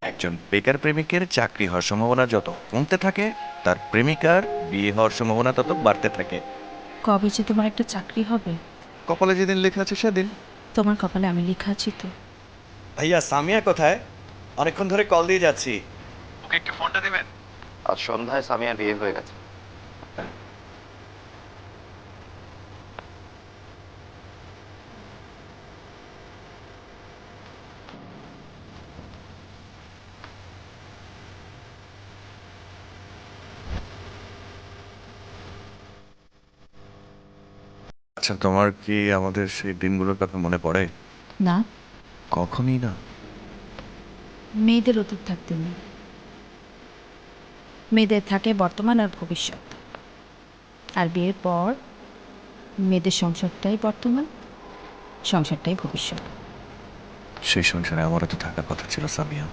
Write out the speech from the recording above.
একজন বেকার প্রেমিকের চাকরি হওয়ার সম্ভাবনা যত কমতে থাকে, তার প্রেমিকার বিয়ে হওয়ার সম্ভাবনা তত বাড়তে থাকে। কবে যে তোমার একটা চাকরি হবে? কপালে যেদিন লেখা আছে সেদিন। তোমার কপালে আমি লেখা আছি তো। ভাইয়া, সামিয়া কোথায়? অনেকক্ষণ ধরে কল দিয়ে যাচ্ছি। ওকে একটু ফোনটা দিবেন? আজ সন্ধ্যায় সামিয়ার বিয়ে হয়ে গেছে। আচ্ছা, তোমার কি আমাদের সেই দিনগুলোর কথা মনে পড়ে? না, কখনই না। মেয়েদের অতীত থাকতে নেই। মেয়েদের থাকে বর্তমান আর ভবিষ্যৎ। আর বিয়ের পর মেয়েদের সংসারটাই বর্তমান, সংসারটাই ভবিষ্যৎ। সেই সংসারে আমারও তো থাকার কথা ছিল সামিয়া।